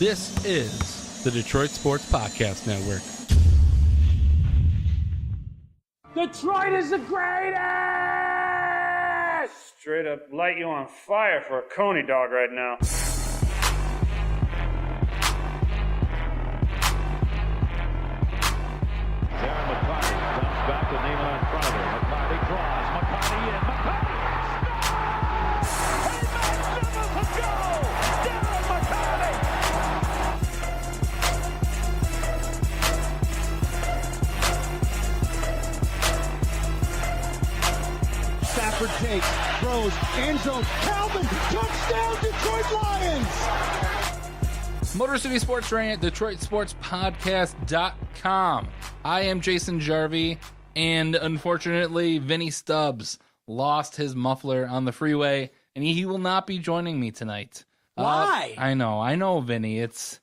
This is the Detroit Sports Podcast Network. Detroit is the greatest! Straight up light you on fire for a Coney dog right now. Darren McCarty comes back with Neiman in front of him. McCarty draws. McCarty in. McCarty scores! He makes doubles to go! Darren McCarty! Stafford takes, throws, end zone, Calvin, touchdown, Detroit Lions! Motor City Sports Rant, DetroitSportsPodcast.com. I am Jason Jarvie, and unfortunately, Vinny Stubbs lost his muffler on the freeway, and he will not be joining me tonight. Why? I know, Vinny. It's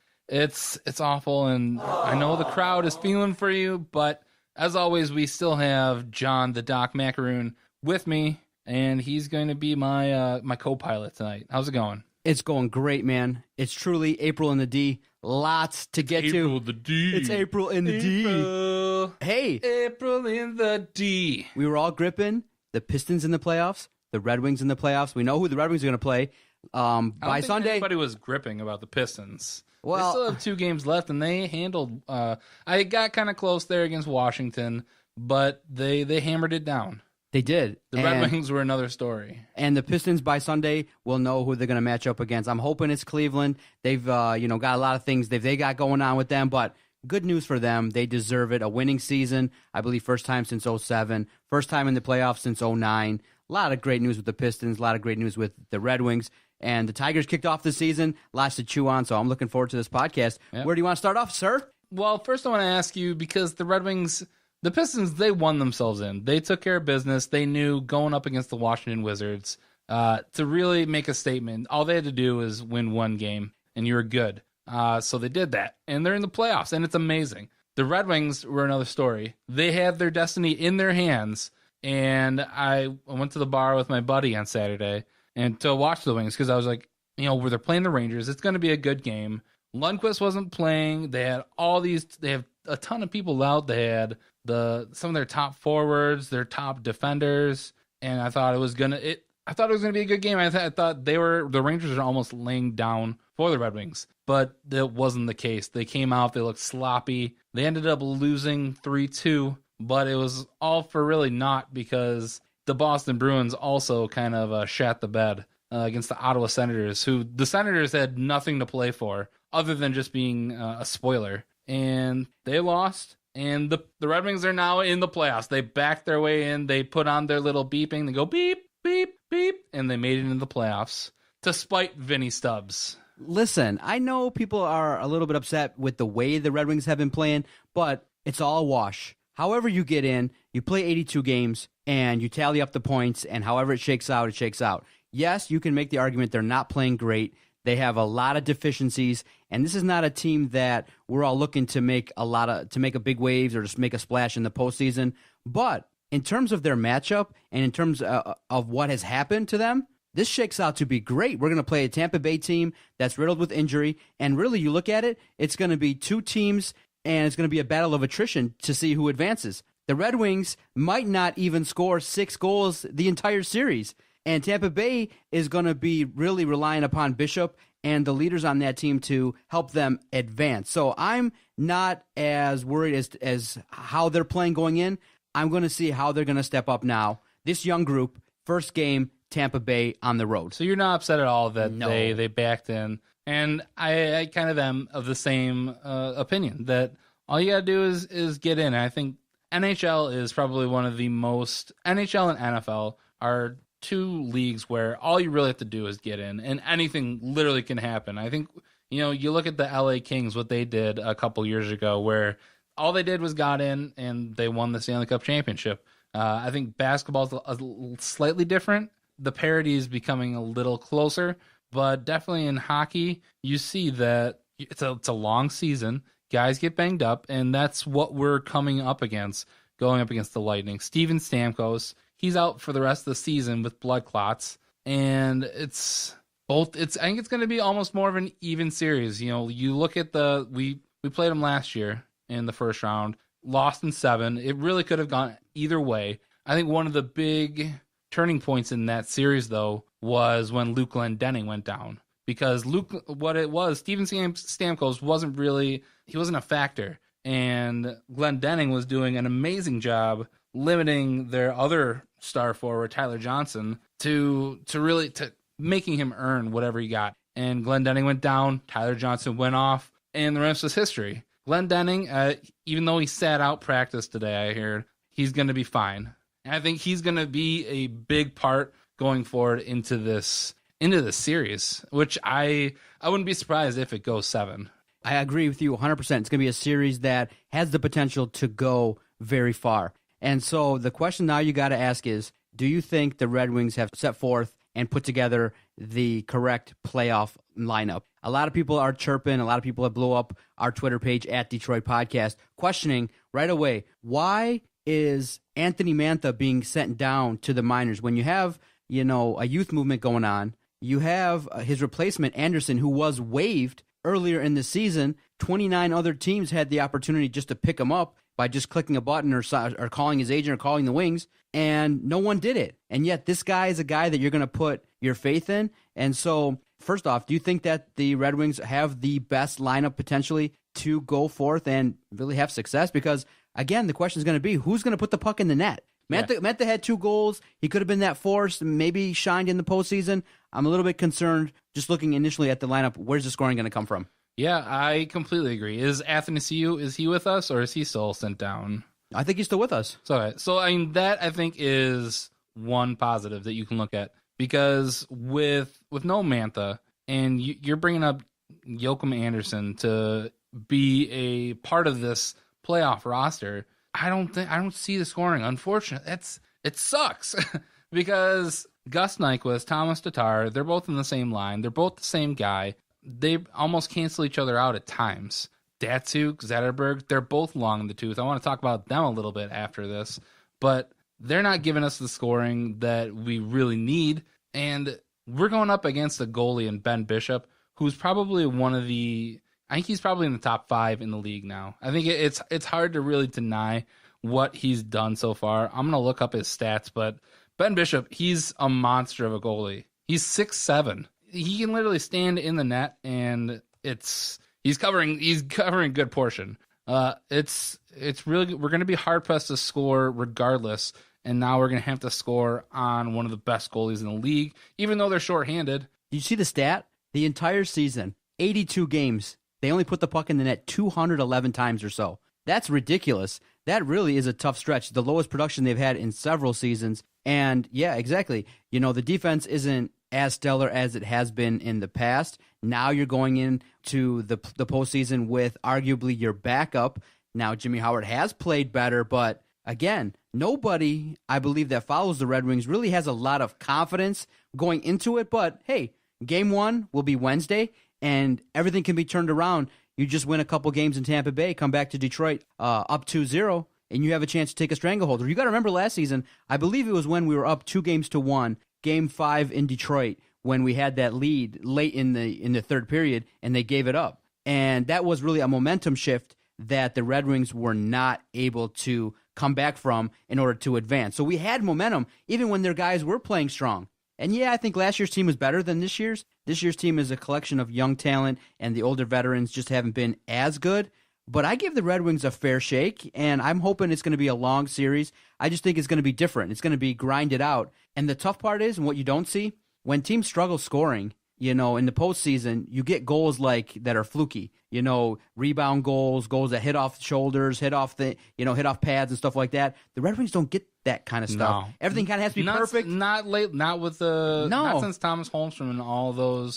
awful, and I know the crowd is feeling for you, but as always, we still have John the Doc Macaroon with me, and he's going to be my co-pilot tonight. How's it going? It's going great, man. It's truly April in the D. Lots to get April to. the D. It's April in the April. D. Hey, April in the D. we were all gripping the Pistons in the playoffs, the Red Wings in the playoffs. We know who the Red Wings are going to play. I don't By think Sunday, anybody was gripping about the Pistons. Well- they still have 2 games left, and they handled. I got kind of close there against Washington, but they hammered it down. they did. The Red Wings were another story. And the Pistons by Sunday will know who they're going to match up against. I'm hoping it's Cleveland. They've got a lot of things they got going on with them, but good news for them. They deserve it. A winning season, I believe, first time since 2007, first time in the playoffs since 2009. A lot of great news with the Pistons, a lot of great news with the Red Wings. And the Tigers kicked off the season, lots to chew on, so I'm looking forward to this podcast. Yep. Where do you want to start off, sir? Well, first I want to ask you, because the Red Wings, the Pistons, they won themselves in. They took care of business. They knew going up against the Washington Wizards to really make a statement. All they had to do was win 1 game, and you were good. So they did that, and they're in the playoffs, and it's amazing. The Red Wings were another story. They had their destiny in their hands, and I went to the bar with my buddy on Saturday and to watch the Wings because I was like, where they're playing the Rangers, it's going to be a good game. Lundqvist wasn't playing. They had they have a ton of people out. They had some of their top forwards, their top defenders, and I thought it was gonna be a good game. I thought the Rangers are almost laying down for the Red Wings, but that wasn't the case. They came out, they looked sloppy. They ended up losing 3-2, but it was all for really naught because the Boston Bruins also kind of shat the bed against the Ottawa Senators, who the Senators had nothing to play for other than just being a spoiler. And they lost, and the Red Wings are now in the playoffs. They backed their way in. They put on their little beeping. They go beep, beep, beep, and they made it into the playoffs to spite Vinny Stubbs. Listen, I know people are a little bit upset with the way the Red Wings have been playing, but it's all a wash. However you get in, you play 82 games, and you tally up the points, and however it shakes out, it shakes out. Yes, you can make the argument they're not playing great. They have a lot of deficiencies, and this is not a team that we're all looking to make a big waves or just make a splash in the postseason. But in terms of their matchup and in terms of what has happened to them, this shakes out to be great. We're going to play a Tampa Bay team that's riddled with injury, and really, you look at it, it's going to be 2 teams, and it's going to be a battle of attrition to see who advances. The Red Wings might not even score 6 goals the entire series. And Tampa Bay is going to be really relying upon Bishop and the leaders on that team to help them advance. So I'm not as worried as how they're playing going in. I'm going to see how they're going to step up now. This young group, first game, Tampa Bay on the road. So you're not upset at all that No. they backed in. And I kind of am of the same opinion that all you got to do is get in. And I think NHL is probably one of the most, NHL and NFL are 2 leagues where all you really have to do is get in, and anything literally can happen. I think, you look at the LA Kings, what they did a couple years ago, where all they did was got in and they won the Stanley Cup championship. I think basketball is slightly different. The parity is becoming a little closer, but definitely in hockey, you see that it's a long season. Guys get banged up, and that's what we're coming up against, going up against the Lightning. Steven Stamkos, he's out for the rest of the season with blood clots, and it's both. I think it's going to be almost more of an even series. You know, you look at we played them last year in the first round, lost in 7. It really could have gone either way. I think one of the big turning points in that series, though, was when Luke Glendening went down. Because Steven Stamkos wasn't a factor. And Glendening was doing an amazing job limiting their other star forward, Tyler Johnson, to making him earn whatever he got. And Glendening went down, Tyler Johnson went off, and the rest was history. Glendening, even though he sat out practice today, I heard, he's going to be fine. And I think he's going to be a big part going forward into this series, which I wouldn't be surprised if it goes 7. I agree with you 100%. It's going to be a series that has the potential to go very far. And so the question now you got to ask is, do you think the Red Wings have set forth and put together the correct playoff lineup? A lot of people are chirping. A lot of people have blew up our Twitter page at Detroit Podcast, questioning right away, why is Anthony Mantha being sent down to the minors when you have, a youth movement going on? You have his replacement, Anderson, who was waived earlier in the season. 29 other teams had the opportunity just to pick him up by just clicking a button or calling his agent or calling the Wings, and no one did it. And yet this guy is a guy that you're going to put your faith in. And so, first off, do you think that the Red Wings have the best lineup potentially to go forth and really have success? Because, again, the question is going to be, who's going to put the puck in the net? Mantha had 2 goals. He could have been that force, maybe shined in the postseason. I'm a little bit concerned just looking initially at the lineup. Where's the scoring going to come from? Yeah, I completely agree. Is Athanasiou, is he with us, or is he still sent down? I think he's still with us. So I mean, that I think is one positive that you can look at, because with no Mantha, and you're bringing up Joachim Anderson to be a part of this playoff roster, I don't see the scoring. Unfortunately, it sucks because Gus Nyquist, Thomas Tatar, they're both in the same line. They're both the same guy. They almost cancel each other out at times. Datsuk, Zetterberg, they're both long in the tooth. I want to talk about them a little bit after this, but they're not giving us the scoring that we really need. And we're going up against a goalie in Ben Bishop, who's probably I think he's probably in the top 5 in the league now. I think it's hard to really deny what he's done so far. I'm going to look up his stats, but Ben Bishop, he's a monster of a goalie. He's 6'7". He can literally stand in the net, and he's covering a good portion. It's really, we're going to be hard pressed to score regardless, and now we're going to have to score on one of the best goalies in the league, even though they're shorthanded. Did you see the stat? The entire season, 82 games, they only put the puck in the net 211 times or so. That's ridiculous. That really is a tough stretch. The lowest production they've had in several seasons. And yeah, exactly. The defense isn't as stellar as it has been in the past. Now you're going into the postseason with arguably your backup. Now Jimmy Howard has played better, but again, nobody, I believe, that follows the Red Wings really has a lot of confidence going into it. But hey, game 1 will be Wednesday, and everything can be turned around. You just win a couple games in Tampa Bay, come back to Detroit up 2-0, and you have a chance to take a stranglehold. You got to remember last season, I believe it was when we were up 2-1, Game 5 in Detroit, when we had that lead late in the third period, and they gave it up. And that was really a momentum shift that the Red Wings were not able to come back from in order to advance. So we had momentum even when their guys were playing strong. And yeah, I think last year's team was better than this year's. This year's team is a collection of young talent, and the older veterans just haven't been as good. But I give the Red Wings a fair shake, and I'm hoping it's going to be a long series. I just think it's going to be different. It's going to be grinded out. And the tough part is, and what you don't see, when teams struggle scoring, in the postseason, you get goals that are fluky. Rebound goals that hit off shoulders, hit off pads and stuff like that. The Red Wings don't get that kind of stuff. No. Everything kind of has to be perfect. Not since Thomas Holmstrom and all those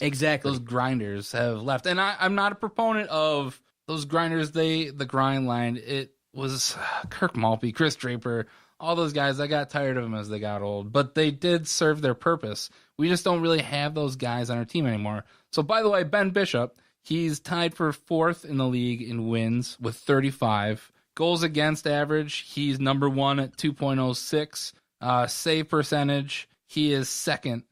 grinders have left. And I'm not a proponent of those grinders. The grind line. It was Kirk Maltby, Chris Draper, all those guys. I got tired of them as they got old, but they did serve their purpose. We just don't really have those guys on our team anymore. So, by the way, Ben Bishop, he's tied for 4th in the league in wins with 35. Goals against average, he's number 1 at 2.06. Save percentage, he is 2nd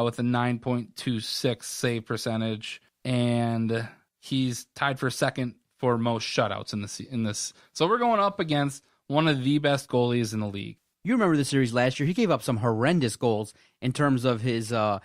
with a 9.26 save percentage, and he's tied for second for most shutouts in this. So we're going up against one of the best goalies in the league. You remember the series last year. He gave up some horrendous goals in terms of his, the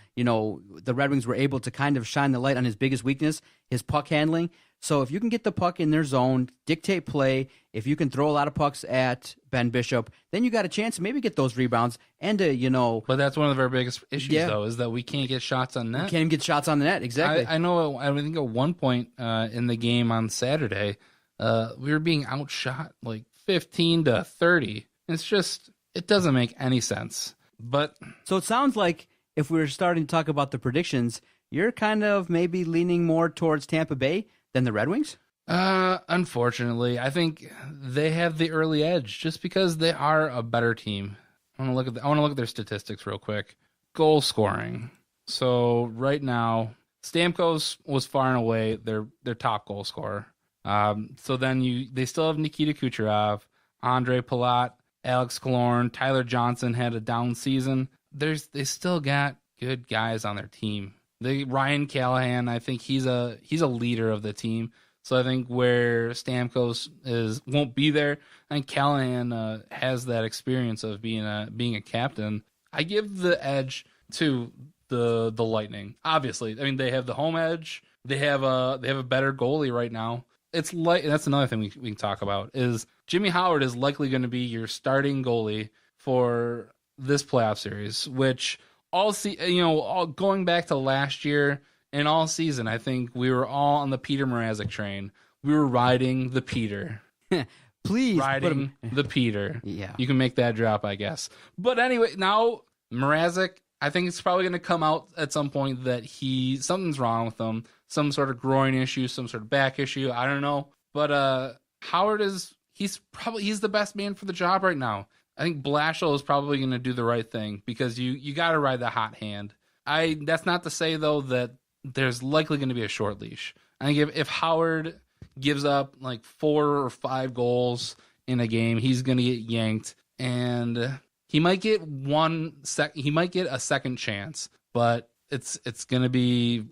Red Wings were able to kind of shine the light on his biggest weakness, his puck handling. So if you can get the puck in their zone, dictate play, if you can throw a lot of pucks at Ben Bishop, then you got a chance to maybe get those rebounds and But that's one of our biggest issues, though, is that we can't get shots on net. We can't even get shots on the net, exactly. I know, I think at one point in the game on Saturday, we were being outshot like 15-30. It's just, it doesn't make any sense. But so it sounds like if we were starting to talk about the predictions, you're kind of maybe leaning more towards Tampa Bay than the Red Wings? Unfortunately, I think they have the early edge just because they are a better team. I want to look at their statistics real quick. Goal scoring. So right now, Stamkos was far and away their top goal scorer. So then they still have Nikita Kucherov, Andre Palat, Alex Killorn, Tyler Johnson had a down season. They still got good guys on their team. Ryan Callahan, I think he's a leader of the team. So I think where Stamkos won't be there, I think Callahan has that experience of being a captain. I give the edge to the Lightning. Obviously, I mean they have the home edge. They have a better goalie right now. That's another thing we can talk about is Jimmy Howard is likely going to be your starting goalie for this playoff series, which going back to last year and all season, I think we were all on the Peter Mrazek train. We were riding the Peter. Please riding the Peter. Yeah. You can make that drop, I guess. But anyway, now Mrazek, I think it's probably going to come out at some point that something's wrong with him, some sort of groin issue, some sort of back issue. I don't know. But Howard he's the best man for the job right now. I think Blashill is probably going to do the right thing because you got to ride the hot hand. That's not to say, though, that there's likely going to be a short leash. I think if Howard gives up like 4 or 5 goals in a game, he's going to get yanked, and he might get a second chance, but it's going to be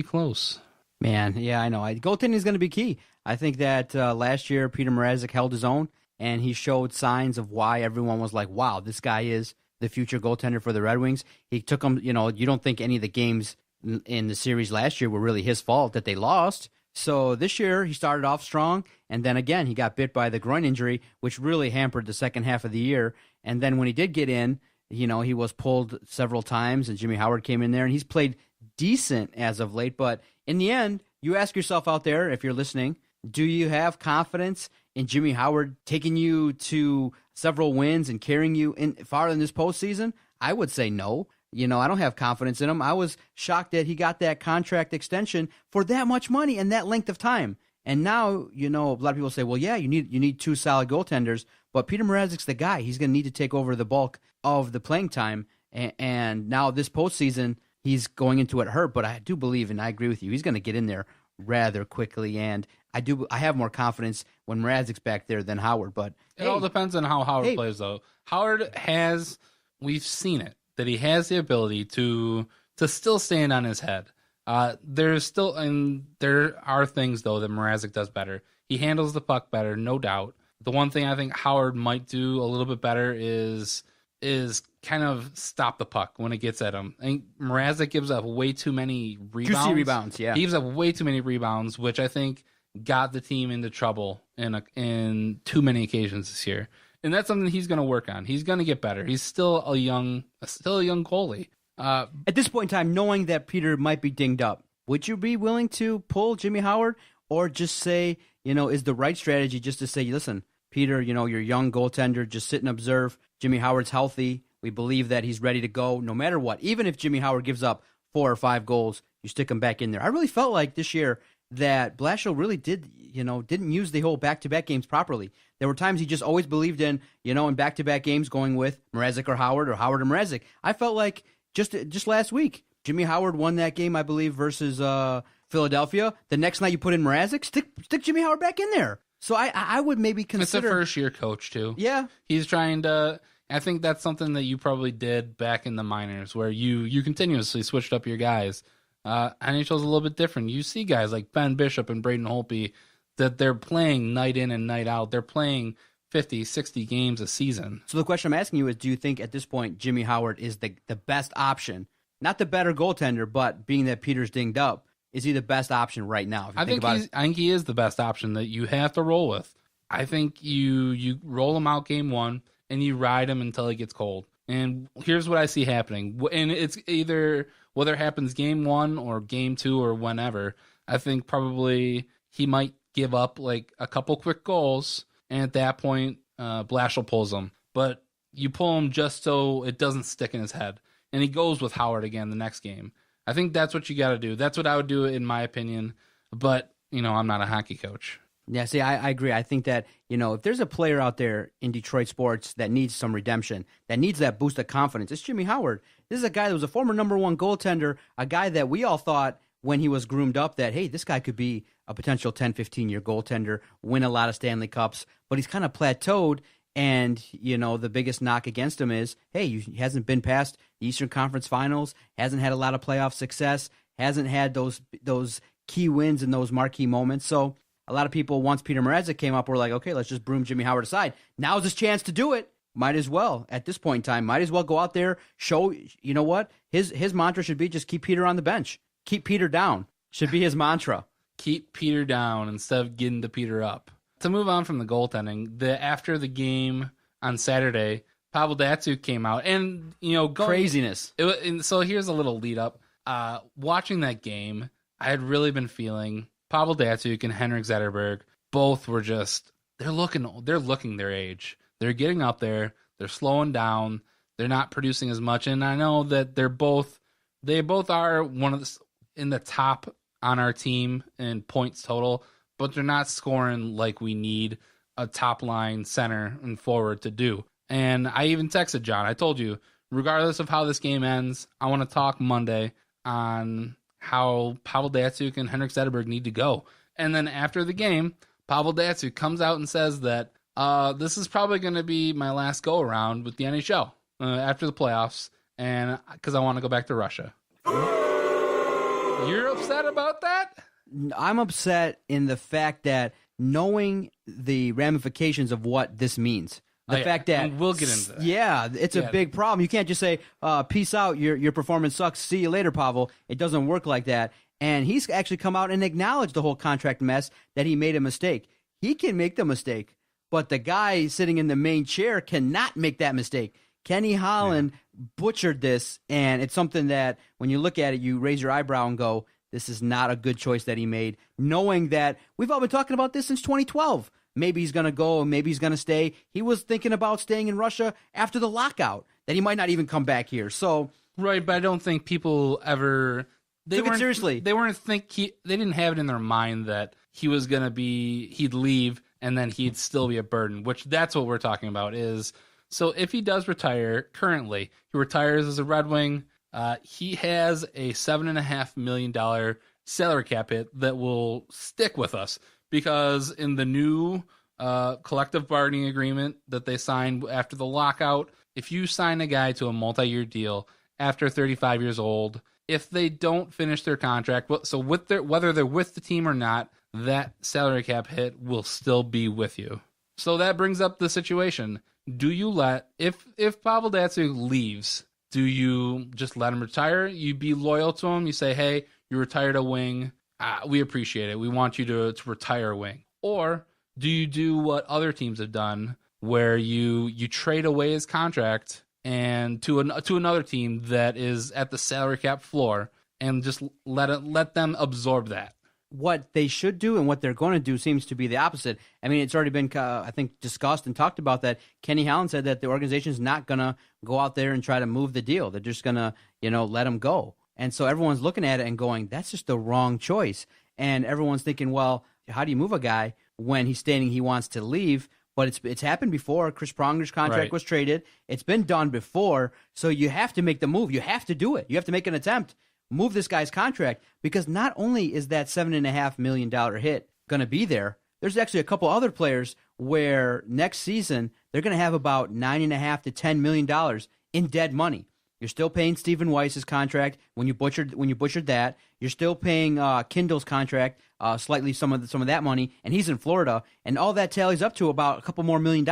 close. Man, yeah, I know. Goaltending is going to be key. I think that last year Peter Mrazek held his own. And he showed signs of why everyone was like, wow, this guy is the future goaltender for the Red Wings. He took them, you don't think any of the games in the series last year were really his fault that they lost. So this year he started off strong, and then again he got bit by the groin injury, which really hampered the second half of the year. And then when he did get in, he was pulled several times, and Jimmy Howard came in there, and he's played decent as of late. But in the end, you ask yourself out there, if you're listening, do you have confidence in Jimmy Howard taking you to several wins and carrying you far in this postseason? I would say no. I don't have confidence in him. I was shocked that he got that contract extension for that much money and that length of time. And now, a lot of people say, well, yeah, you need 2 solid goaltenders, but Peter Mrazek's the guy. He's going to need to take over the bulk of the playing time. And now this postseason, he's going into it hurt, but I do believe, and I agree with you, he's going to get in there rather quickly. And I have more confidence when Mrazek's back there than Howard. But it all depends on how Howard plays, though. Howard we've seen it, that he has the ability to still stand on his head. There are things, though, that Mrazek does better. He handles the puck better, no doubt. The one thing I think Howard might do a little bit better is kind of stop the puck when it gets at him. I think Mrazek gives up way too many rebounds. Juicy rebounds, yeah. He gives up way too many rebounds, which I think got the team into trouble in too many occasions this year. And that's something he's going to work on. He's going to get better. He's still a young goalie. At this point in time, knowing that Peter might be dinged up, would you be willing to pull Jimmy Howard, or just say, is the right strategy just to say, listen, Peter, you're a young goaltender, just sit and observe. Jimmy Howard's healthy. We believe that he's ready to go no matter what. Even if Jimmy Howard gives up 4 or 5 goals, you stick him back in there. I really felt like this year that Blashill really didn't use the whole back-to-back games properly. There were times he just always believed in back-to-back games going with Mrazek or Howard and Mrazek. I felt like just last week, Jimmy Howard won that game, I believe, versus Philadelphia. The next night you put in Mrazek, stick Jimmy Howard back in there. So I would maybe consider. It's a first-year coach, too. Yeah. He's trying to. I think that's something that you probably did back in the minors, where you continuously switched up your guys. NHL's a little bit different. You see guys like Ben Bishop and Braden Holtby that they're playing night in and night out. They're playing 50, 60 games a season. So the question I'm asking you is, do you think at this point Jimmy Howard is the best option? Not the better goaltender, but being that Peter's dinged up, is he the best option right now? I think he is the best option that you have to roll with. I think you roll him out game one and you ride him until he gets cold. And here's what I see happening. And it's either whether it happens game one or game two or whenever. I think probably he might give up like a couple quick goals, and at that point, Blashill pulls him. But you pull him just so it doesn't stick in his head. And he goes with Howard again the next game. I think that's what you got to do. That's what I would do, in my opinion. But, I'm not a hockey coach. Yeah, see, I agree. I think that, if there's a player out there in Detroit sports that needs some redemption, that needs that boost of confidence, it's Jimmy Howard. This is a guy that was a former number one goaltender, a guy that we all thought when he was groomed up that, hey, this guy could be a potential 10, 15-year goaltender, win a lot of Stanley Cups, but he's kind of plateaued. And, the biggest knock against him is, hey, he hasn't been past the Eastern Conference Finals, hasn't had a lot of playoff success, hasn't had those key wins in those marquee moments. So a lot of people, once Peter Mrazek came up, were like, okay, let's just broom Jimmy Howard aside. Now's his chance to do it. Might as well, at this point in time, might as well go out there, show, what? His mantra should be just keep Peter on the bench. Keep Peter down should be his mantra. Keep Peter down instead of getting the Peter up. To move on from the goaltending, after the on Saturday, Pavel Datsyuk came out, and craziness. So here's a little lead up. Watching that game, I had really been feeling Pavel Datsyuk and Henrik Zetterberg both were they're looking their age. They're getting up there. They're slowing down. They're not producing as much, and I know that they both are in the top on our team in points total, but they're not scoring like we need a top line center and forward to do. And I even texted John. I told you, regardless of how this game ends, I want to talk Monday on how Pavel Datsyuk and Henrik Zetterberg need to go. And then after the game, Pavel Datsyuk comes out and says that this is probably going to be my last go around with the NHL after the playoffs, and because I want to go back to Russia. You're upset about that? I'm upset in the fact that knowing the ramifications of what this means. The fact that, and we'll get into that. Yeah, it's a big problem. You can't just say, peace out, your performance sucks, see you later, Pavel. It doesn't work like that. And he's actually come out and acknowledged the whole contract mess, that he made a mistake. He can make the mistake, but the guy sitting in the main chair cannot make that mistake. Kenny Holland butchered this, and it's something that when you look at it, you raise your eyebrow and go, this is not a good choice that he made, knowing that we've all been talking about this since 2012. Maybe he's going to go, maybe he's going to stay. He was thinking about staying in Russia after the lockout, that he might not even come back here. So right, but I don't think people ever took it seriously. They didn't have it in their mind that he was going to he'd leave and then he'd still be a burden, which that's what we're talking about is. So if he does retire currently, he retires as a Red Wing. He has a $7.5 million salary cap hit that will stick with us because in the new collective bargaining agreement that they signed after the lockout, if you sign a guy to a multi-year deal after 35 years old, if they don't finish their contract, so whether they're with the team or not, that salary cap hit will still be with you. So that brings up the situation. Do you if Pavel Datsyuk leaves, do you just let him retire? You be loyal to him. You say, hey, you retired a wing. We appreciate it. We want you to retire a wing. Or do you do what other teams have done where you trade away his contract and to another team that is at the salary cap floor and just let them absorb that? What they should do and what they're going to do seems to be the opposite. I mean, it's already been, I think, discussed and talked about that. Kenny Holland said that the organization's not going to go out there and try to move the deal. They're just going to, let him go. And so everyone's looking at it and going, that's just the wrong choice. And everyone's thinking, well, how do you move a guy when he's stating he wants to leave? But it's happened before. Chris Pronger's contract was traded. It's been done before. So you have to make the move. You have to do it. You have to make an attempt. Move this guy's contract, because not only is that $7.5 million hit going to be there, there's actually a couple other players where next season they're going to have about $9.5 to $10 million in dead money. You're still paying Stephen Weiss's contract when you butchered that. You're still paying Kindle's contract slightly some of that money, and he's in Florida, and all that tallies up to about a couple more $1 million.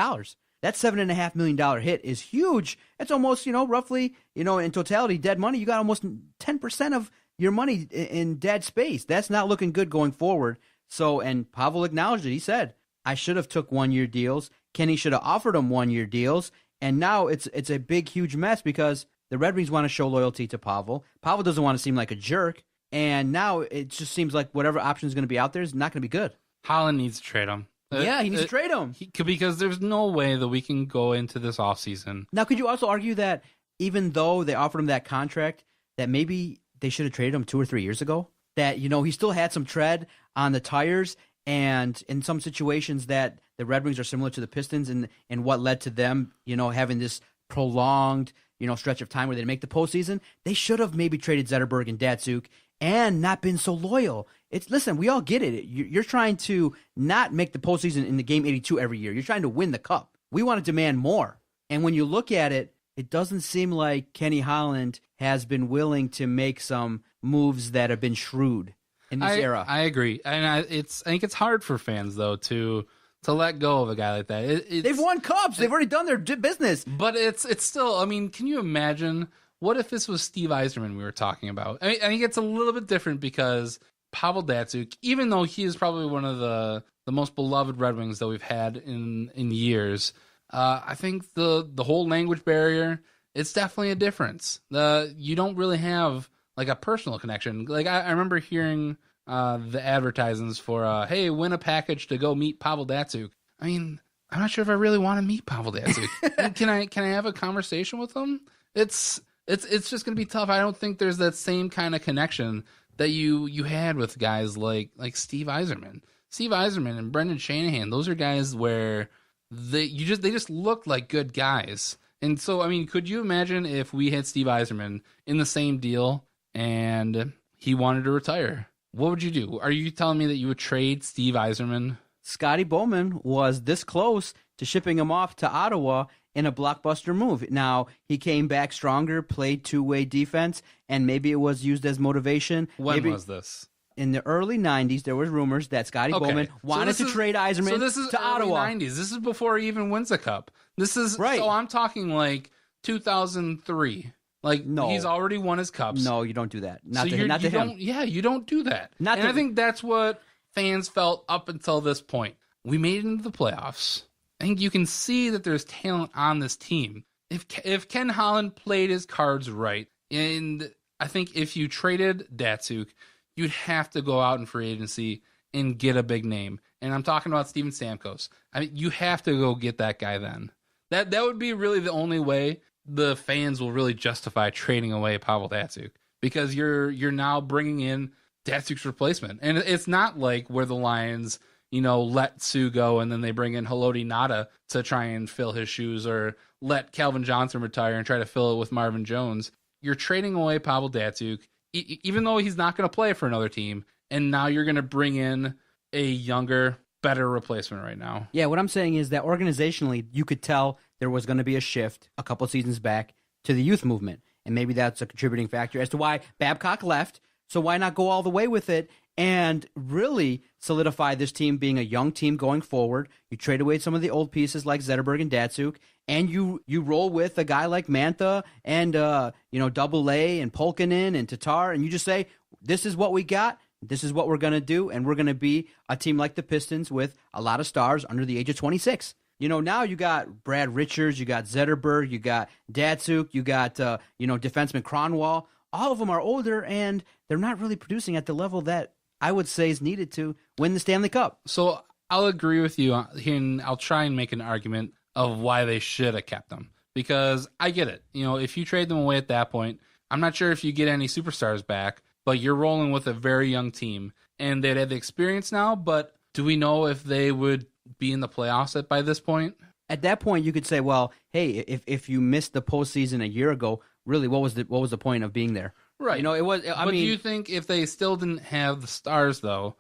That $7.5 million hit is huge. It's almost, roughly, in totality, dead money. You got almost 10% of your money in dead space. That's not looking good going forward. So, and Pavel acknowledged it. He said, I should have took 1-year deals. Kenny should have offered him 1-year deals. And now it's a big, huge mess because the Red Wings want to show loyalty to Pavel. Pavel doesn't want to seem like a jerk. And now it just seems like whatever option is going to be out there is not going to be good. Holland needs to trade him. Yeah, he needs to trade him. Because there's no way that we can go into this offseason. Now, could you also argue that even though they offered him that contract, that maybe they should have traded him 2 or 3 years ago? That, he still had some tread on the tires, and in some situations that the Red Wings are similar to the Pistons and what led to them, having this prolonged, stretch of time where they make the postseason, they should have maybe traded Zetterberg and Datsuk and not been so loyal. Listen, we all get it. You're trying to not make the postseason in the game 82 every year. You're trying to win the cup. We want to demand more. And when you look at it, it doesn't seem like Kenny Holland has been willing to make some moves that have been shrewd in this era. I agree. And I think it's hard for fans, though, to let go of a guy like that. They've won cups. They've already done their business. But it's still, can you imagine, what if this was Steve Yzerman we were talking about? I think it's a little bit different because Pavel Datsuk, even though he is probably one of the most beloved Red Wings that we've had in years, I think the whole language barrier, it's definitely a difference. You don't really have like a personal connection. Like I remember hearing the advertisements for hey, win a package to go meet Pavel Datsuk. I'm not sure if I really want to meet Pavel Datsuk. Can I have a conversation with him? It's just gonna be tough. I don't think there's that same kind of connection that you had with guys like Steve Yzerman. Steve Yzerman and Brendan Shanahan, those are guys where they just look like good guys. And so, could you imagine if we had Steve Yzerman in the same deal and he wanted to retire? What would you do? Are you telling me that you would trade Steve Yzerman? Scotty Bowman was this close to shipping him off to Ottawa in a blockbuster move. Now, he came back stronger, played two-way defense, and maybe it was used as motivation. When was this? In the early 90s, there was rumors that Scotty Bowman wanted to trade Yzerman to Ottawa. 90s. This is before he even wins a cup. This is right. So I'm talking like 2003. Like, no. He's already won his cups. No, you don't do that. Not to him. Yeah, you don't do that. I think that's what fans felt up until this point. We made it into the playoffs. I think you can see that there's talent on this team. If Ken Holland played his cards right, and I think if you traded Datsuk, you'd have to go out in free agency and get a big name. And I'm talking about Steven Stamkos. You have to go get that guy then. That would be really the only way the fans will really justify trading away Pavel Datsuk, because you're now bringing in Datsuk's replacement. And it's not like where the Lions, let Sue go and then they bring in Haloti Nada to try and fill his shoes, or let Calvin Johnson retire and try to fill it with Marvin Jones. You're trading away Pavel Datsuk, even though he's not going to play for another team, and now you're going to bring in a younger, better replacement right now. Yeah, what I'm saying is that organizationally, you could tell there was going to be a shift a couple seasons back to the youth movement, and maybe that's a contributing factor as to why Babcock left. So why not go all the way with it and really solidify this team being a young team going forward? You trade away some of the old pieces like Zetterberg and Datsuk, and you roll with a guy like Mantha and Double A and Polkinen and Tatar, and you just say, this is what we got, this is what we're going to do, and we're going to be a team like the Pistons with a lot of stars under the age of 26. Now you got Brad Richards, you got Zetterberg, you got Datsuk, you got defenseman Cronwall. All of them are older, and they're not really producing at the level that I would say is needed to win the Stanley Cup. So I'll agree with you here, and I'll try and make an argument of why they should have kept them, because I get it. If you trade them away at that point, I'm not sure if you get any superstars back, but you're rolling with a very young team, and they'd have the experience now, but do we know if they would be in the playoffs by this point? At that point, you could say, well, hey, if you missed the postseason a year ago, really, what was the point of being there? Right. It was. Do you think if they still didn't have the stars, though,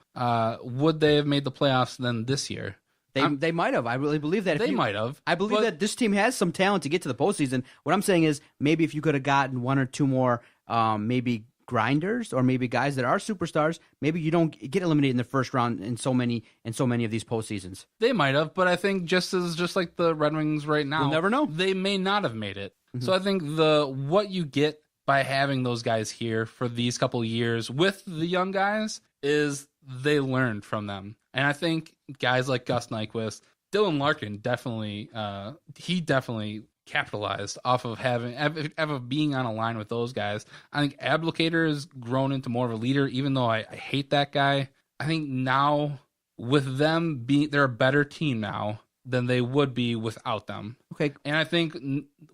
would they have made the playoffs then this year? They might have. I really believe that. They might have. I believe that this team has some talent to get to the postseason. What I'm saying is maybe if you could have gotten one or two more maybe grinders or maybe guys that are superstars, maybe you don't get eliminated in the first round in so many of these postseasons. They might have, but I think just like the Red Wings right now, we'll never know. They may not have made it. Mm-hmm. So I think what you get by having those guys here for these couple of years with the young guys is they learned from them. And I think guys like Gus Nyquist, Dylan Larkin definitely capitalized off of being on a line with those guys. I think Abdelkader has grown into more of a leader, even though I hate that guy. I think now with them they're a better team now than they would be without them. Okay. And I think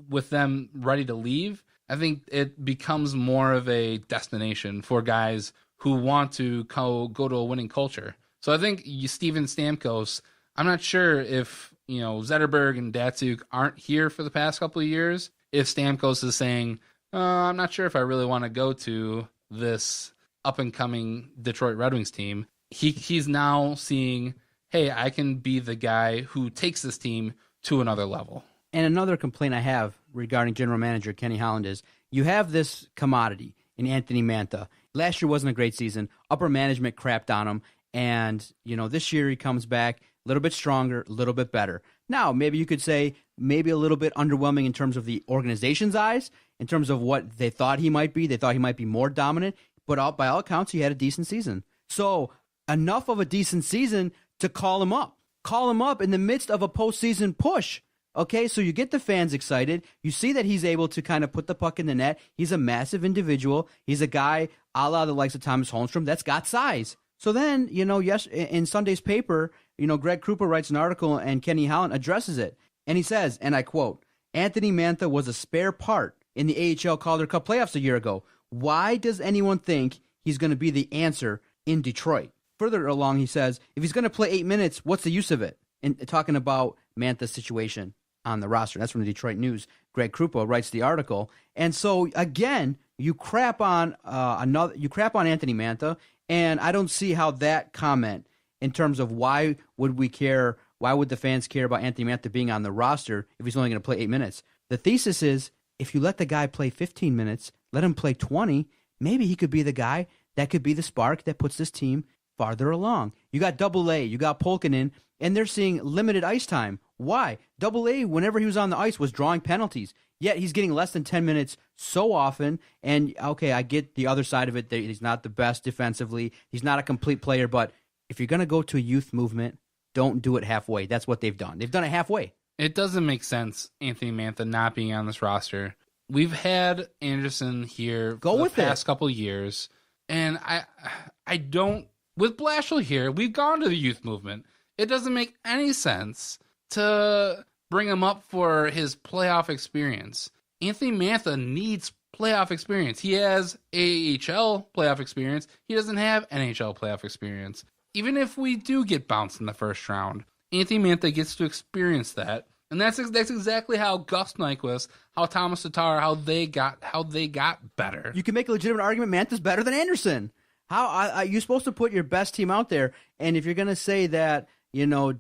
with them ready to leave, I think it becomes more of a destination for guys who want to go to a winning culture. So I think Steven Stamkos, I'm not sure if, Zetterberg and Datsuk aren't here for the past couple of years, if Stamkos is saying, I'm not sure if I really want to go to this up-and-coming Detroit Red Wings team. He's now seeing, hey, I can be the guy who takes this team to another level. And another complaint I have regarding general manager Kenny Holland is you have this commodity in Anthony Mantha. Last year wasn't a great season. Upper management crapped on him. And, this year he comes back a little bit stronger, a little bit better. Now, maybe you could say maybe a little bit underwhelming in terms of the organization's eyes, in terms of what they thought he might be. They thought he might be more dominant. But by all accounts, he had a decent season. So enough of a decent season to call him up. Call him up in the midst of a postseason push. Okay, so you get the fans excited. You see that he's able to kind of put the puck in the net. He's a massive individual. He's a guy a la the likes of Thomas Holmstrom that's got size. So then, in Sunday's paper, Greg Krupa writes an article and Kenny Holland addresses it. And he says, and I quote, Anthony Mantha was a spare part in the AHL Calder Cup playoffs a year ago. Why does anyone think he's going to be the answer in Detroit? Further along, he says, if he's going to play 8 minutes, what's the use of it? And talking about Mantha's situation on the roster. That's from the Detroit News. Greg Krupa writes the article. And so, again, you crap on Anthony Mantha. And I don't see how that comment, in terms of why would the fans care about Anthony Mantha being on the roster if he's only going to play 8 minutes? The thesis is, if you let the guy play 15 minutes, let him play 20, maybe he could be the guy that could be the spark that puts this team farther along. You got Double-A, you got Polkinen, and they're seeing limited ice time. Why? Double-A, whenever he was on the ice, was drawing penalties. Yet he's getting less than 10 minutes so often. And, okay, I get the other side of it. He's not the best defensively. He's not a complete player. But if you're going to go to a youth movement, don't do it halfway. That's what they've done. They've done it halfway. It doesn't make sense, Anthony Mantha not being on this roster. We've had Anderson here for the past couple of years. And I don't, with Blashill here, we've gone to the youth movement. It doesn't make any sense to bring him up for his playoff experience. Anthony Mantha needs playoff experience. He has AHL playoff experience. He doesn't have NHL playoff experience. Even if we do get bounced in the first round, Anthony Mantha gets to experience that. And that's exactly how Gus Nyquist, how Thomas Tatar, how they got better. You can make a legitimate argument Mantha's better than Anderson. You're supposed to put your best team out there, and if you're going to say that,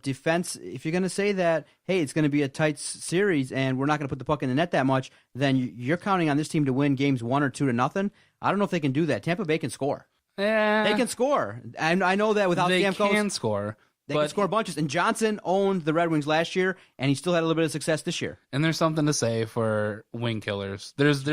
defense, if you're going to say that, hey, it's going to be a tight series and we're not going to put the puck in the net that much, then you're counting on this team to win games 1 or 2-0. I don't know if they can do that. Tampa Bay can score. They can score. And I know that without Stamkos. They can score. They can score bunches. And Johnson owned the Red Wings last year, and he still had a little bit of success this year. And there's something to say for wing killers. There's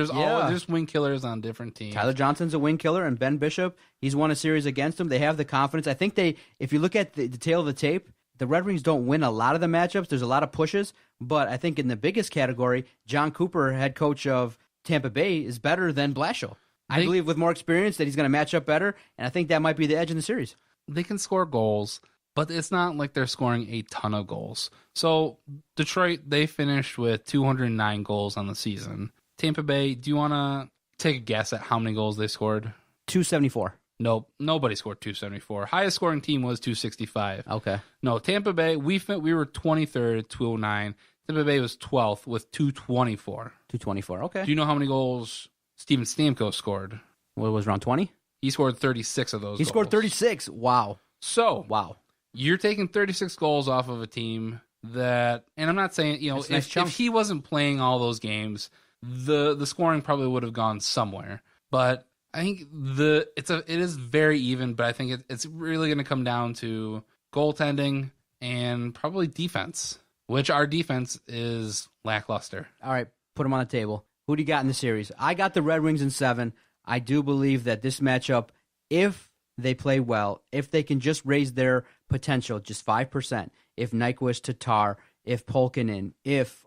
wing killers on different teams. Tyler Johnson's a wing killer, and Ben Bishop, he's won a series against him. They have the confidence. I think if you look at the tail of the tape, the Red Wings don't win a lot of the matchups. There's a lot of pushes. But I think in the biggest category, John Cooper, head coach of Tampa Bay, is better than Blashill. I believe with more experience that he's going to match up better, and I think that might be the edge in the series. They can score goals, but it's not like they're scoring a ton of goals. So Detroit, they finished with 209 goals on the season. Tampa Bay, do you want to take a guess at how many goals they scored? 274. Nope, nobody scored 274. Highest scoring team was 265. Okay. No, Tampa Bay, we were 23rd at 209. Tampa Bay was 12th with 224. 224, okay. Do you know how many goals Steven Stamkos scored? What was around 20? He scored 36 of those goals. He scored 36. Wow. So, wow. you're taking 36 goals off of a team that, and I'm not saying, That's a nice chunk. if he wasn't playing all those games, the scoring probably would have gone somewhere. But I think it is very even, but I think it's really going to come down to goaltending and probably defense, which our defense is lackluster. All right, put them on the table. Who do you got in the series? I got the Red Wings in 7. I do believe that this matchup, if they play well, if they can just raise their potential just 5%, if Nyquist, Tatar, if Polkinen, if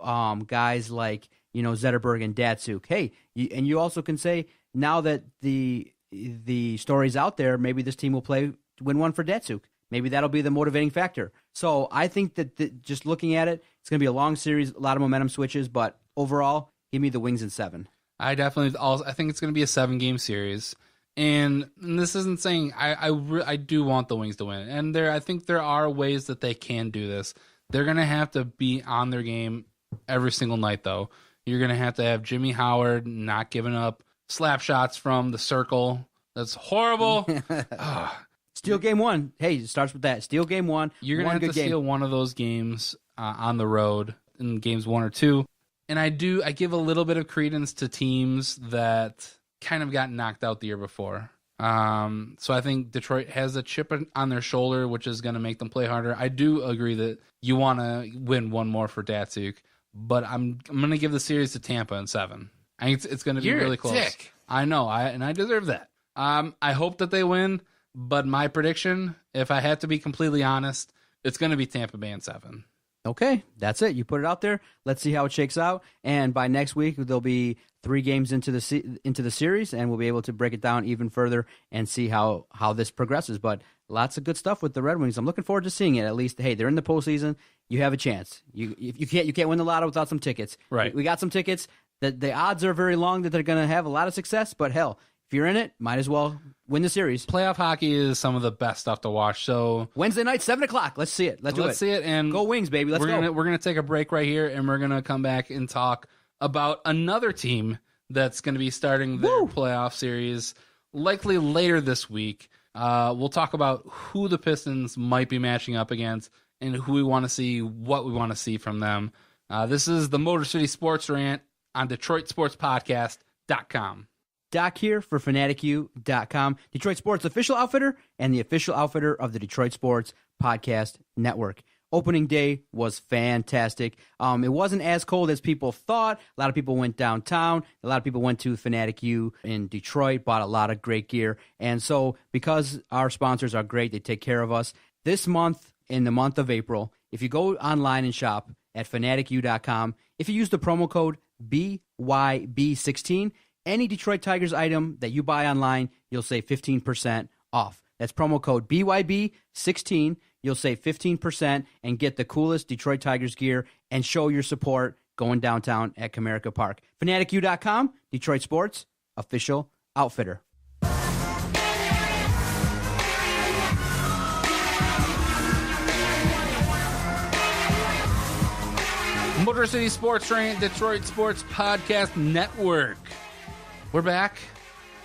guys like Zetterberg and Datsuk, hey, and you also can say now that the story's out there, maybe this team will win one for Datsuk. Maybe that'll be the motivating factor. So I think that just looking at it, it's going to be a long series, a lot of momentum switches, but overall, give me the Wings in 7. I think it's going to be a 7-game series. And this isn't saying I do want the Wings to win. And I think there are ways that they can do this. They're going to have to be on their game every single night, though. You're going to have Jimmy Howard not giving up slap shots from the circle. That's horrible. Steal game 1. Hey, it starts with that. Steal game 1. You're going to have to steal one of those games on the road in games 1 or 2. And I give a little bit of credence to teams that kind of got knocked out the year before. So I think Detroit has a chip on their shoulder, which is going to make them play harder. I do agree that you want to win one more for Datsuk, but I'm going to give the series to Tampa in 7. I think it's going to be really close. Dick. I know, and I deserve that. I hope that they win, but my prediction, if I have to be completely honest, it's going to be Tampa Bay in 7. Okay, that's it. You put it out there. Let's see how it shakes out. And by next week, there'll be 3 games into the series, and we'll be able to break it down even further and see how this progresses. But lots of good stuff with the Red Wings. I'm looking forward to seeing it. At least, hey, they're in the postseason. You have a chance. You can't win the lotto without some tickets. Right. We got some tickets. The odds are very long that they're going to have a lot of success. But hell, if you're in it, might as well win the series. Playoff hockey is some of the best stuff to watch. So Wednesday night, 7:00. Let's see it. Let's see it. And go Wings, baby. Let's go. We're gonna take a break right here, and we're gonna come back and talk about another team that's going to be starting their playoff series likely later this week. We'll talk about who the Pistons might be matching up against and who we want to see, what we want to see from them. This is the Motor City Sports Rant on DetroitSportsPodcast.com. Doc here for FanaticU.com, Detroit Sports official outfitter and the official outfitter of the Detroit Sports Podcast Network. Opening day was fantastic. It wasn't as cold as people thought. A lot of people went downtown. A lot of people went to Fanatic U in Detroit, bought a lot of great gear. And so because our sponsors are great, they take care of us. This month, in the month of April, if you go online and shop at FanaticU.com, if you use the promo code BYB16, any Detroit Tigers item that you buy online, you'll save 15% off. That's promo code BYB16. You'll save 15% and get the coolest Detroit Tigers gear and show your support going downtown at Comerica Park. FanaticU.com, Detroit Sports, official outfitter. Motor City Sports Rant, Detroit Sports Podcast Network. We're back.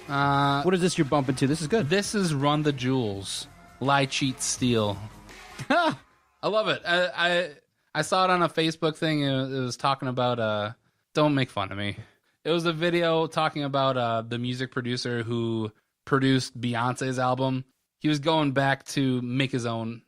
What is this you're bumping to? This is good. This is Run the Jewels. Lie, cheat, steal. I love it. I saw it on a Facebook thing. And it was talking about don't make fun of me. It was a video talking about the music producer who produced Beyonce's album. He was going back to make his own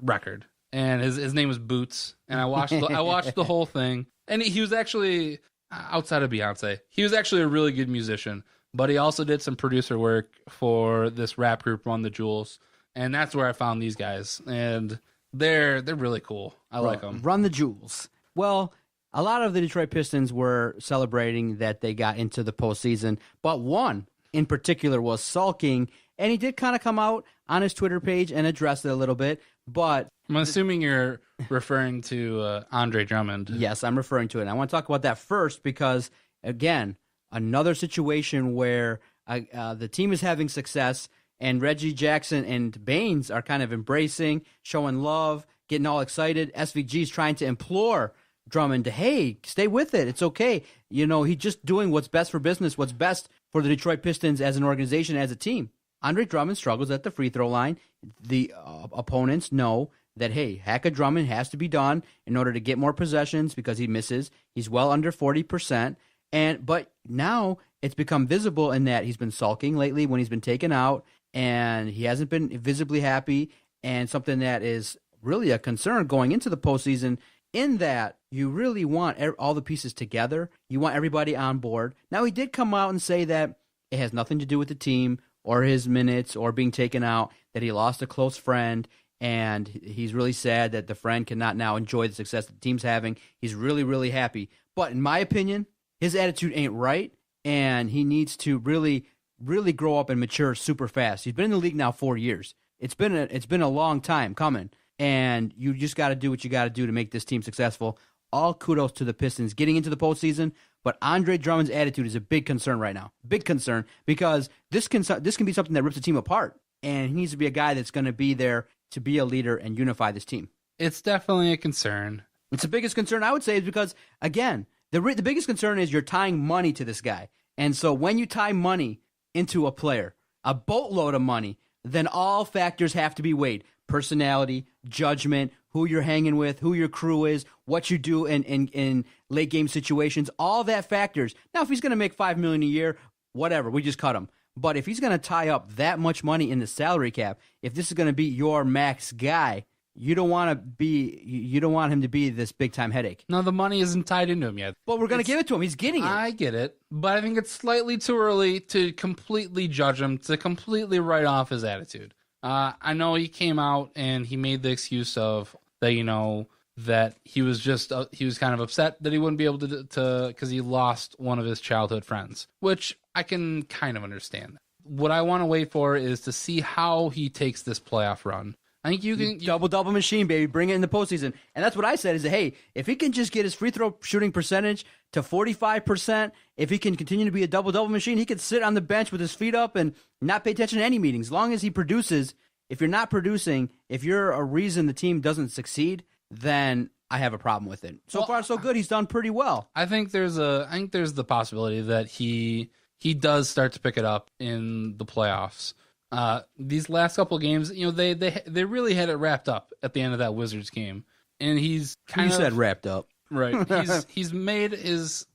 record, and his name was Boots. And I watched the whole thing, and he was actually outside of Beyonce. He was actually a really good musician, but he also did some producer work for this rap group, Run the Jewels. And that's where I found these guys, and they're really cool. I like them. Run the Jewels. Well, a lot of the Detroit Pistons were celebrating that they got into the postseason, but one in particular was sulking, and he did kind of come out on his Twitter page and address it a little bit. But I'm assuming you're referring to Andre Drummond. Yes, I'm referring to it. And I want to talk about that first because, again, another situation where the team is having success. And Reggie Jackson and Baines are kind of embracing, showing love, getting all excited. SVG's trying to implore Drummond to, hey, stay with it. It's okay. He's just doing what's best for business, what's best for the Detroit Pistons as an organization, as a team. Andre Drummond struggles at the free throw line. the opponents know that, hey, hack a Drummond has to be done in order to get more possessions because he misses. He's well under 40%. But now it's become visible in that he's been sulking lately when he's been taken out, and he hasn't been visibly happy, and something that is really a concern going into the postseason, in that you really want all the pieces together. You want everybody on board. Now, he did come out and say that it has nothing to do with the team or his minutes or being taken out, that he lost a close friend, and he's really sad that the friend cannot now enjoy the success the team's having. He's really, really happy. But in my opinion, his attitude ain't right, and he needs to really, really grow up and mature super fast. He's been in the league now 4 years. It's been a long time coming, and you just got to do what you got to do to make this team successful. All kudos to the Pistons getting into the postseason, but Andre Drummond's attitude is a big concern right now. Big concern, because this can be something that rips the team apart, and he needs to be a guy that's going to be there to be a leader and unify this team. It's definitely a concern. It's the biggest concern, I would say, is because, again, the biggest concern is you're tying money to this guy. And so when you tie money into a player, a boatload of money, then all factors have to be weighed. Personality, judgment, who you're hanging with, who your crew is, what you do in late game situations, all that factors. Now, if he's going to make $5 million a year, whatever, we just cut him. But if he's going to tie up that much money in the salary cap, if this is going to be your max guy, you don't want him to be this big time headache. No, the money isn't tied into him yet. But we're going to give it to him. He's getting it. I get it, but I think it's slightly too early to completely judge him, to completely write off his attitude. I know he came out and he made the excuse of that, that he was kind of upset that he wouldn't be able to because he lost one of his childhood friends, which I can kind of understand. What I want to wait for is to see how he takes this playoff run. I think you can double machine, baby. Bring it in the postseason, and that's what I said. Is that, hey, if he can just get his free throw shooting percentage to 45%, if he can continue to be a double machine, he could sit on the bench with his feet up and not pay attention to any meetings. As long as he produces. If you're not producing, if you're a reason the team doesn't succeed, then I have a problem with it. So far, so good. He's done pretty well. I think there's the possibility that he does start to pick it up in the playoffs. These last couple of games, they really had it wrapped up at the end of that Wizards game, and he's said wrapped up, right? He's made his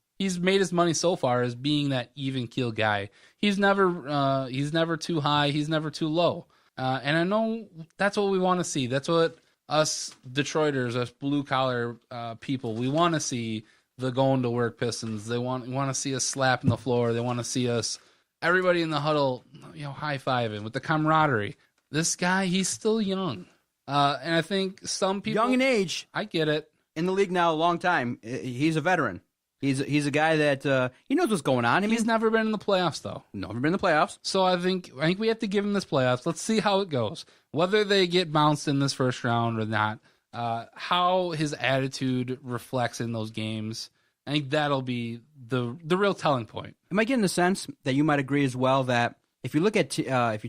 money so far as being that even keel guy. He's never too high. He's never too low. And I know that's what we want to see. That's what us Detroiters, us blue collar people, we want to see. The going to work Pistons. They want to see us slapping the floor. They want to see us. Everybody in the huddle, high-fiving with the camaraderie. This guy, he's still young. And I think some people... Young in age. I get it. In the league now a long time. He's a veteran. He's a guy that he knows what's going on. He's never been in the playoffs, though. Never been in the playoffs. So I think we have to give him this playoffs. Let's see how it goes. Whether they get bounced in this first round or not, how his attitude reflects in those games. I think that'll be the real telling point. Am I getting the sense that you might agree as well that if you look at if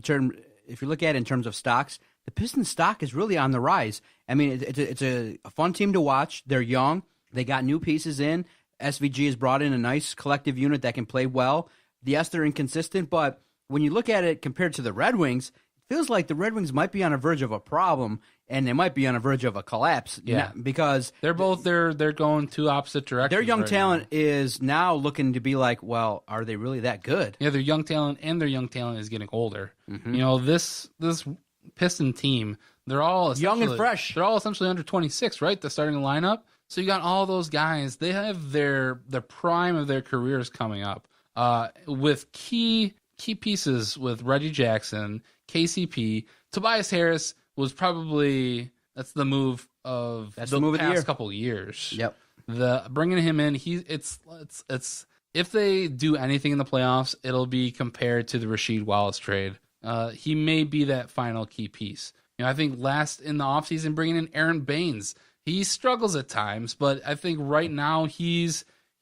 you look at it in terms of stocks, the Pistons stock is really on the rise. I mean, it's a fun team to watch. They're young. They got new pieces in. SVG has brought in a nice collective unit that can play well. Yes, they're inconsistent, but when you look at it compared to the Red Wings, it feels like the Red Wings might be on a verge of a problem, and they might be on a verge of a collapse. Yeah, because they're going two opposite directions. Their young right talent now is now looking to be like, well, are they really that good? Yeah, their young talent is getting older. Mm-hmm. This Piston team, they're all young and fresh. They're all essentially under 26, right? The starting lineup. So you got all those guys. They have the prime of their careers coming up with key pieces with Reggie Jackson, KCP, Tobias Harris was probably that's the move of the past couple of years. Yep. Bringing him in, it's if they do anything in the playoffs, it'll be compared to the Rasheed Wallace trade. He may be that final key piece. I think last in the offseason, bringing in Aaron Baines. He struggles at times, but I think right now he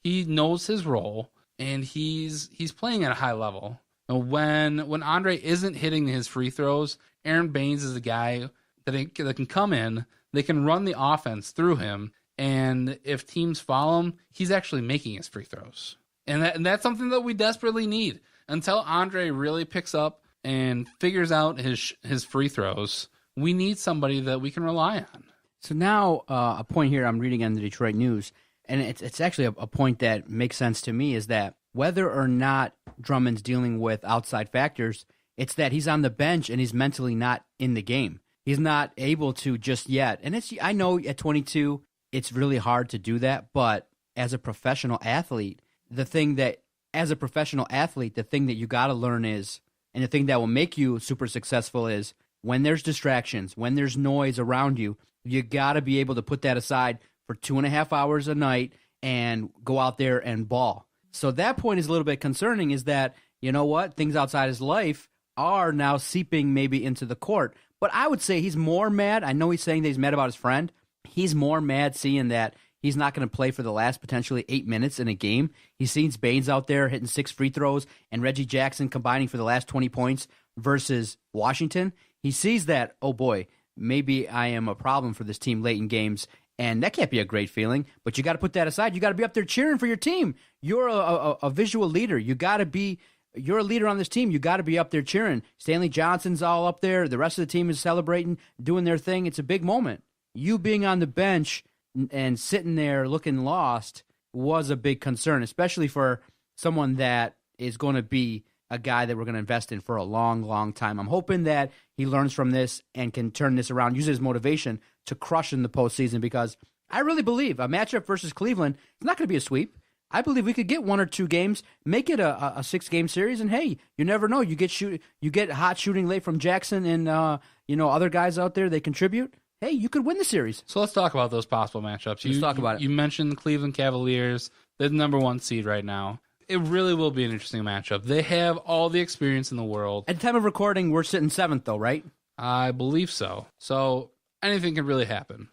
knows his role and he's playing at a high level. When Andre isn't hitting his free throws, Aaron Baines is a guy that can come in. They can run the offense through him, and if teams follow him, he's actually making his free throws. And that's something that we desperately need until Andre really picks up and figures out his free throws, we need somebody that we can rely on. So now a point here I'm reading on the Detroit News, and it's actually a point that makes sense to me, is that whether or not Drummond's dealing with outside factors, it's that he's on the bench and he's mentally not in the game. He's not able to just yet. And I know at 22, it's really hard to do that, but as a professional athlete, the thing that you got to learn is, and the thing that will make you super successful is, when there's distractions, when there's noise around you, you got to be able to put that aside for 2.5 hours a night and go out there and ball. So that point is a little bit concerning, is that, you know what, things outside his life are now seeping maybe into the court. But I would say he's more mad. I know he's saying that he's mad about his friend. He's more mad seeing that he's not going to play for the last potentially 8 minutes in a game. He sees Baines out there hitting 6 free throws and Reggie Jackson combining for the last 20 points versus Washington. He sees that, oh boy, maybe I am a problem for this team late in games, and that can't be a great feeling. But you got to put that aside. You got to be up there cheering for your team. You're a visual leader. You're a leader on this team. You got to be up there cheering. Stanley Johnson's all up there. The rest of the team is celebrating, doing their thing. It's a big moment. You being on the bench and sitting there looking lost was a big concern, especially for someone that is going to be a guy that we're going to invest in for a long, long time. I'm hoping that he learns from this and can turn this around, use it as motivation to crush in the postseason, because I really believe a matchup versus Cleveland is not going to be a sweep. I believe we could get 1 or 2 games, make it a 6-game series, and hey, you never know. You get hot shooting late from Jackson and other guys out there. They contribute. Hey, you could win the series. So let's talk about those possible matchups. Let's talk about it. You mentioned the Cleveland Cavaliers. They're the number 1 seed right now. It really will be an interesting matchup. They have all the experience in the world. At the time of recording, we're sitting 7th, though, right? I believe so. So anything can really happen.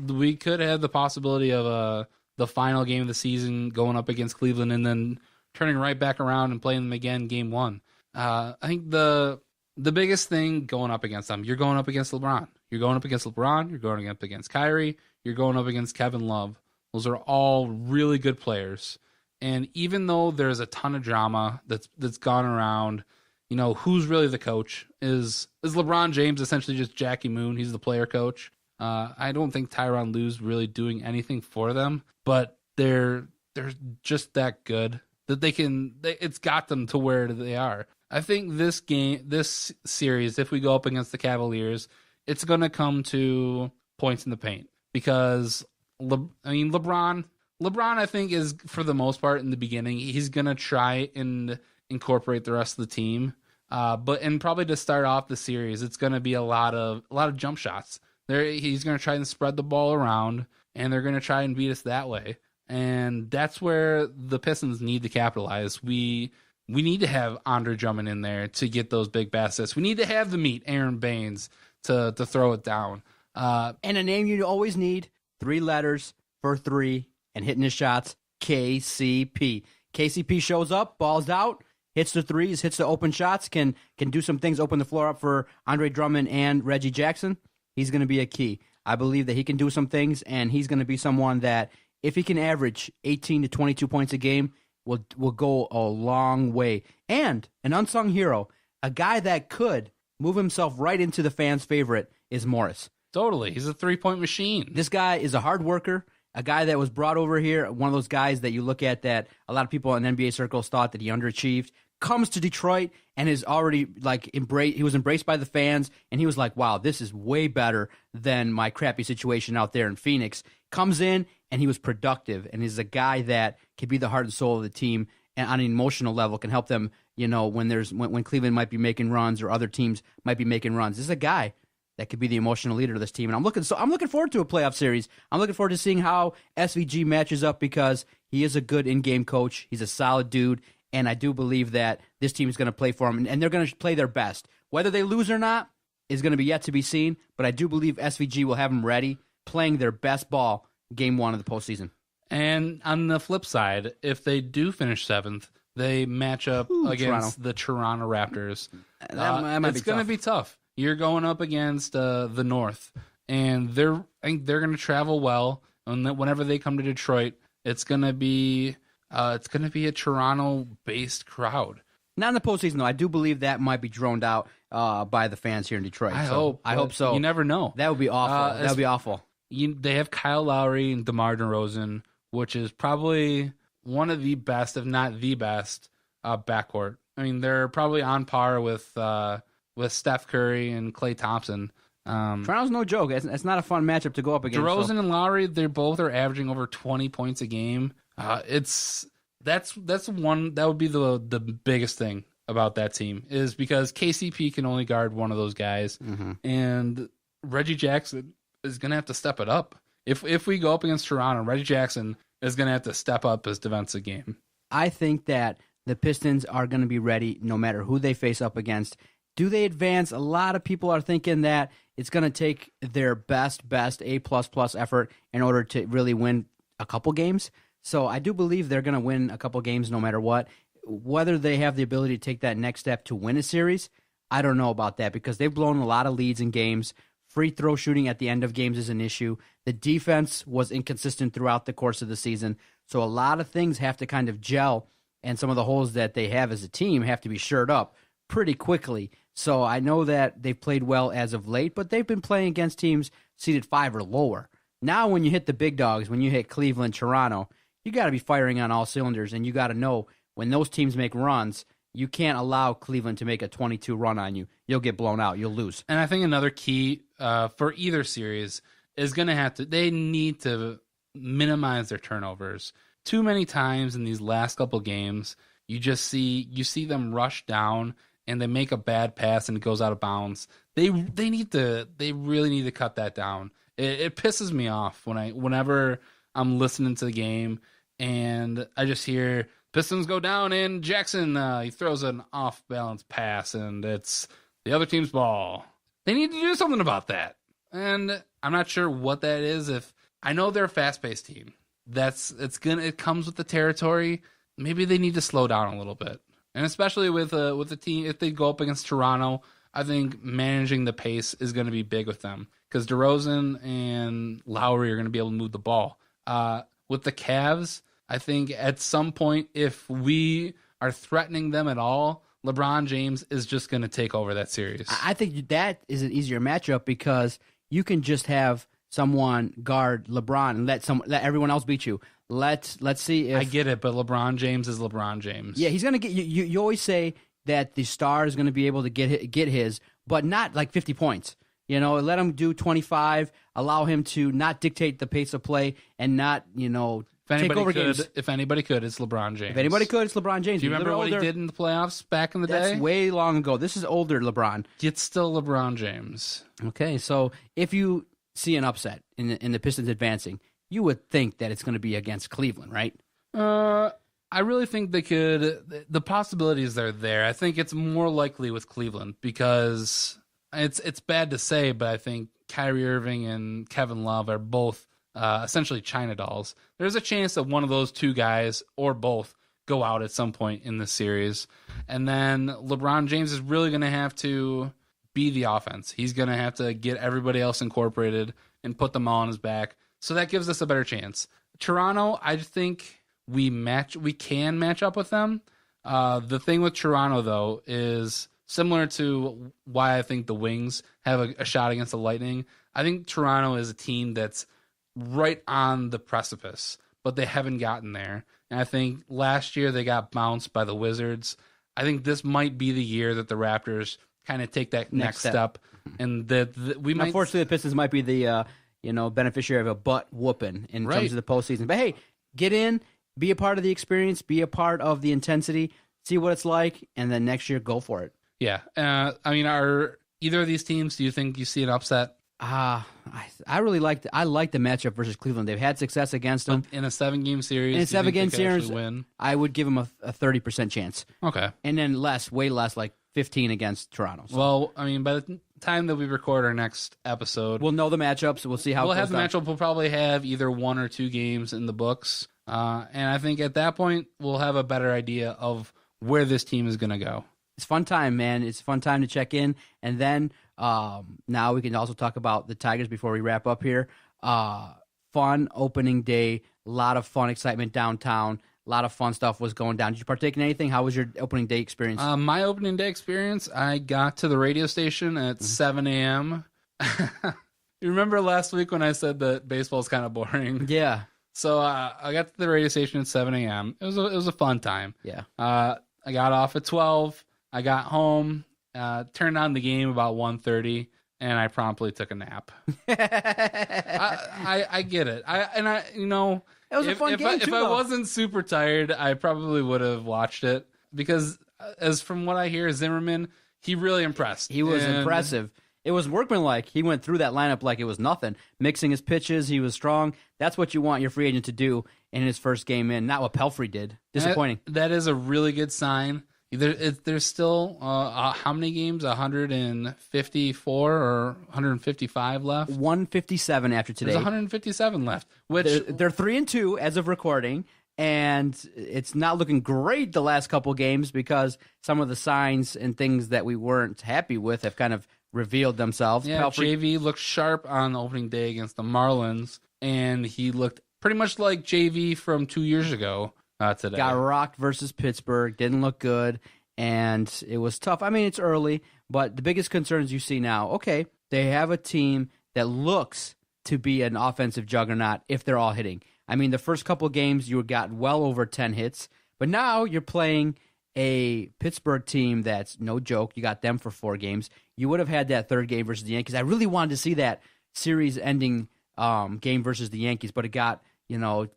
We could have the possibility of the final game of the season going up against Cleveland and then turning right back around and playing them again game 1. I think the biggest thing going up against them, you're going up against LeBron. You're going up against LeBron. You're going up against Kyrie. You're going up against Kevin Love. Those are all really good players. And even though there's a ton of drama that's gone around, who's really the coach? Is LeBron James essentially just Jackie Moon? He's the player coach. I don't think Tyronn Lue's really doing anything for them, but they're just that good that it's got them to where they are. I think this series, if we go up against the Cavaliers, it's going to come to points in the paint, because LeBron, I think, is, for the most part in the beginning, he's going to try and incorporate the rest of the team. But probably to start off the series, it's going to be a lot of jump shots. He's going to try and spread the ball around, and they're going to try and beat us that way. And that's where the Pistons need to capitalize. We need to have Andre Drummond in there to get those big baskets. We need to have the meat, Aaron Baines, to throw it down. And a name you always need, 3 letters for 3 and hitting his shots, KCP. KCP shows up, balls out, hits the threes, hits the open shots, can do some things, open the floor up for Andre Drummond and Reggie Jackson. He's going to be a key. I believe that he can do some things, and he's going to be someone that, if he can average 18 to 22 points a game, will go a long way. And an unsung hero, a guy that could move himself right into the fans' favorite, is Morris. Totally. He's a 3-point machine. This guy is a hard worker, a guy that was brought over here, one of those guys that you look at that a lot of people in NBA circles thought that he underachieved, comes to Detroit and is already he was embraced by the fans, and he was like, wow, this is way better than my crappy situation out there in Phoenix. Comes in and he was productive, and is a guy that can be the heart and soul of the team, and on an emotional level can help them, when Cleveland might be making runs or other teams might be making runs. This is a guy that could be the emotional leader of this team. And I'm looking forward to a playoff series. I'm looking forward to seeing how SVG matches up, because he is a good in-game coach. He's a solid dude. And I do believe that this team is going to play for him, and they're going to play their best. Whether they lose or not is going to be yet to be seen, but I do believe SVG will have them ready, playing their best ball game 1 of the postseason. And on the flip side, if they do finish 7th, they match up against the Toronto Raptors. It's going to be tough. You're going up against the North, and I think they're going to travel well. And whenever they come to Detroit, it's going to be a Toronto-based crowd. Not in the postseason, though. I do believe that might be droned out by the fans here in Detroit. I hope so. You never know. That would be awful. That would be awful. They have Kyle Lowry and DeMar DeRozan, which is probably one of the best, if not the best, backcourt. I mean, they're probably on par with Steph Curry and Klay Thompson. Toronto's no joke. It's not a fun matchup to go up against. DeRozan and Lowry, they both are averaging over 20 points a game. That's one that would be the biggest thing about that team, is because KCP can only guard one of those guys, and Reggie Jackson is going to have to step it up. If we go up against Toronto, Reggie Jackson is going to have to step up his defensive game. I think that the Pistons are going to be ready no matter who they face up against. Do they advance? A lot of people are thinking that it's going to take their best A++ effort in order to really win a couple games. So I do believe they're going to win a couple games no matter what. Whether they have the ability to take that next step to win a series, I don't know about that, because they've blown a lot of leads in games. Free throw shooting at the end of games is an issue. The defense was inconsistent throughout the course of the season. So a lot of things have to kind of gel, and some of the holes that they have as a team have to be shored up pretty quickly. So I know that they've played well as of late, but they've been playing against teams seeded 5 or lower. Now when you hit the big dogs, when you hit Cleveland, Toronto, you got to be firing on all cylinders, and you got to know when those teams make runs, you can't allow Cleveland to make a 22 run on you. You'll get blown out. You'll lose. And I think another key for either series is going to they need to minimize their turnovers. Too many times in these last couple games, you see them rush down and they make a bad pass and it goes out of bounds. They really need to cut that down. It pisses me off whenever I'm listening to the game and I just hear Pistons go down and Jackson, he throws an off-balance pass and it's the other team's ball. They need to do something about that. And I'm not sure what that is. If I know they're a fast-paced team, it comes with the territory. Maybe they need to slow down a little bit. And especially with the team, if they go up against Toronto, I think managing the pace is going to be big with them, because DeRozan and Lowry are going to be able to move the ball. With the Cavs, I think at some point, if we are threatening them at all, LeBron James is just going to take over that series. I think that is an easier matchup, because you can just have someone guard LeBron and let everyone else beat you. Let's see if... I get it, but LeBron James is LeBron James. Yeah, he's going to get... You always say that the star is going to be able to get his, but not like 50 points. You know, let him do 25, allow him to not dictate the pace of play and not, take over games. If anybody could, it's LeBron James. If anybody could, it's LeBron James. Do you remember what he did in the playoffs back in the day? That's way long ago. This is older LeBron. It's still LeBron James. Okay, so if you see an upset in the Pistons advancing, you would think that it's going to be against Cleveland, right? I really think they could. The possibilities are there. I think it's more likely with Cleveland, because it's bad to say, but I think Kyrie Irving and Kevin Love are both essentially China dolls. There's a chance that one of those two guys or both go out at some point in this series. And then LeBron James is really going to have to be the offense. He's going to have to get everybody else incorporated and put them all on his back. So that gives us a better chance. Toronto, I think we can match up with them. The thing with Toronto, though, is similar to why I think the Wings have a shot against the Lightning. I think Toronto is a team that's right on the precipice, but they haven't gotten there. And I think last year they got bounced by the Wizards. I think this might be the year that the Raptors kind of take that next step. And we might... Unfortunately, the Pistons might be the beneficiary of a butt whooping in terms of the postseason. But hey, get in, be a part of the experience, be a part of the intensity, see what it's like, and then next year go for it. Yeah. Are either of these teams, do you think you see an upset? I really like the matchup versus Cleveland. They've had success against them in a 7-game series. In a 7-game series, win? I would give them a 30% chance. Okay, and then way less, like 15 against Toronto. So. Well, by the time that we record our next episode, we'll know the matchups. We'll see how we'll have the matchup. We'll probably have either 1 or 2 games in the books, and I think at that point we'll have a better idea of where this team is going to go. It's fun time, man. It's a fun time to check in, and then now we can also talk about the Tigers before we wrap up here. Fun opening day, a lot of fun excitement downtown. A lot of fun stuff was going down. Did you partake in anything? How was your opening day experience? My opening day experience, I got to the radio station at 7 a.m. You remember last week when I said that baseball's kind of boring? Yeah. So I got to the radio station at 7 a.m. It was a fun time. Yeah. I got off at 12. I got home, turned on the game about 1:30, and I promptly took a nap. I get it. It was a fun game, if I wasn't super tired, I probably would have watched it because, as from what I hear, Zimmerman, he really impressed. He was impressive. It was workmanlike. He went through that lineup like it was nothing. Mixing his pitches, he was strong. That's what you want your free agent to do in his first game in, not what Pelfrey did. Disappointing. That is a really good sign. There's still, how many games? 154 or 155 left? 157 after today. There's 157 left. Which They're 3-2 as of recording, and it's not looking great the last couple games because some of the signs and things that we weren't happy with have kind of revealed themselves. Yeah, JV looked sharp on the opening day against the Marlins, and he looked pretty much like JV from 2 years ago today. Got rocked versus Pittsburgh, didn't look good, and it was tough. I mean, it's early, but the biggest concerns you see now, okay, they have a team that looks to be an offensive juggernaut if they're all hitting. I mean, the first couple of games, you got well over 10 hits, but now you're playing a Pittsburgh team that's no joke. You got them for 4 games. You would have had that third game versus the Yankees. I really wanted to see that series-ending game versus the Yankees, but it got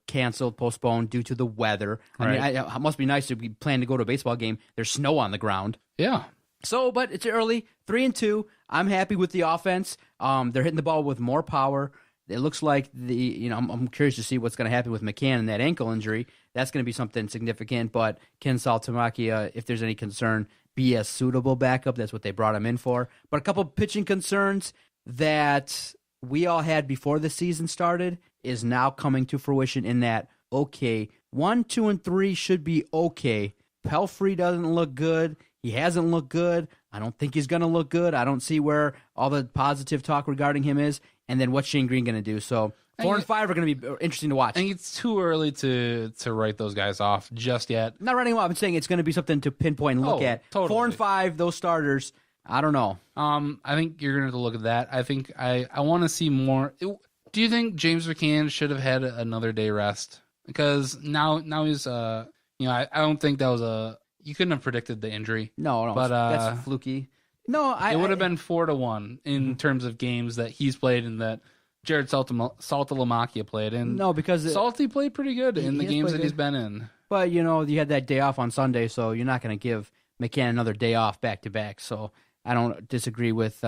canceled, postponed due to the weather. Right. I mean, it must be nice to be planning to go to a baseball game. There's snow on the ground. Yeah. So, but it's early, 3-2. I'm happy with the offense. They're hitting the ball with more power. It looks like I'm curious to see what's going to happen with McCann and that ankle injury. That's going to be something significant. But can Saltalamacchia, if there's any concern, be a suitable backup? That's what they brought him in for. But a couple pitching concerns that we all had before the season started is now coming to fruition in that, okay, 1, 2, and 3 should be okay. Pelfrey doesn't look good. He hasn't looked good. I don't think he's going to look good. I don't see where all the positive talk regarding him is. And then what's Shane Green going to do? So 4 and 5 are going to be interesting to watch. I think it's too early to write those guys off just yet. I'm not writing them off. I'm saying it's going to be something to pinpoint and look at. Totally. 4 and 5, those starters, I don't know. I think you're going to have to look at that. I think I want to see more. Do you think James McCann should have had another day rest? Because now he's I don't think that was you couldn't have predicted the injury. No, but that's fluky. No, it would have been 4-1 in terms of games that he's played and that Jared Saltalamacchia played. And no, because Salty played pretty good in the games that he's been in. But you had that day off on Sunday, so you're not going to give McCann another day off back to back. So I don't disagree with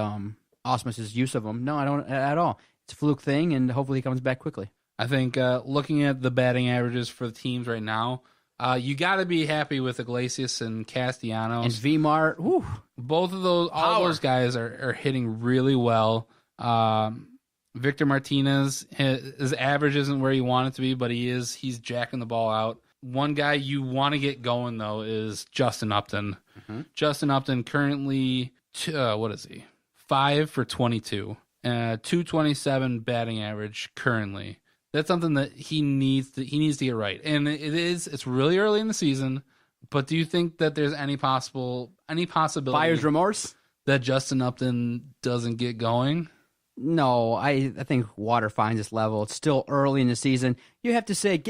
Osmus's use of him. No, I don't at all. It's a fluke thing, and hopefully he comes back quickly. I think looking at the batting averages for the teams right now, you got to be happy with Iglesias and Castellanos. And V-Mart, whew. Both of those, all those guys are hitting really well. Victor Martinez, his average isn't where you want it to be, but he's jacking the ball out. One guy you want to get going, though, is Justin Upton. Mm-hmm. Justin Upton currently, what is he? 5 for 22. 227 batting average currently. That's something that he needs to get right. And it's really early in the season, but do you think that there's any possibility buyer's remorse that Justin Upton doesn't get going? No, I think water finds its level. It's still early in the season. You have to say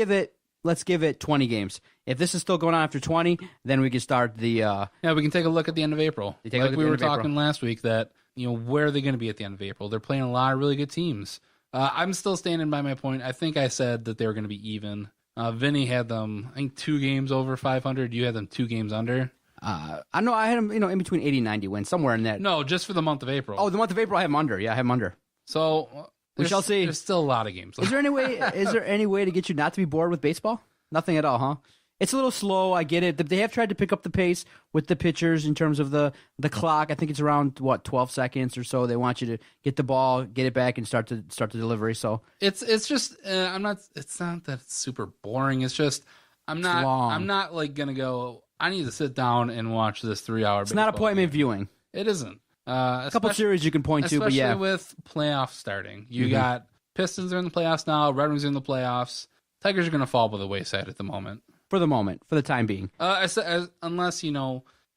let's give it 20 games. If this is still going on after 20, then we can start the we can take a look at the end of April. Like we were talking last week that where are they going to be at the end of April? They're playing a lot of really good teams. I'm still standing by my point. I think I said that they were going to be even. Vinny had them, I think, 2 games over 500. You had them 2 games under. I know I had them, in between 80 and 90 wins, somewhere in that. No, just for the month of April. Oh, the month of April, I have them under. Yeah, I have them under. So we shall see. There's still a lot of games left. Is there any way to get you not to be bored with baseball? Nothing at all, huh? It's a little slow. I get it. They have tried to pick up the pace with the pitchers in terms of the clock. I think it's around 12 seconds or so. They want you to get the ball, get it back, and start the delivery. So it's just I'm not. It's not that it's super boring. It's just I'm not like gonna go. I need to sit down and watch this 3-hour. It's not appointment viewing. It isn't. A couple series you can point to, but yeah, especially with playoffs starting, you got Pistons are in the playoffs now. Red Wings are in the playoffs. Tigers are going to fall by the wayside at the moment. for the moment, for the time being. Unless,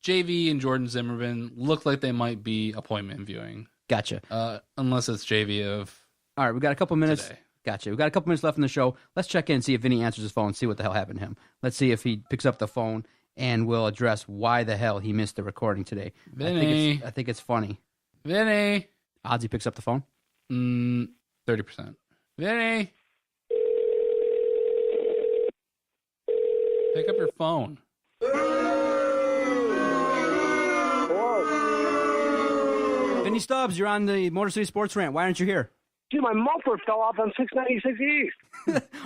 JV and Jordan Zimmerman look like they might be appointment viewing. Gotcha. Unless it's JV of All right, we got a couple minutes. today. Gotcha. We got a couple minutes left in the show. Let's check in and see if Vinny answers his phone, see what the hell happened to him. Let's see if he picks up the phone, and we'll address why the hell he missed the recording today. Vinny. I think it's funny. Vinny. Odds he picks up the phone? 30%. Vinny. Pick up your phone. Vinny Stubbs, you're on the Motor City Sports Rant. Why aren't you here? Dude, my muffler fell off on 696 East.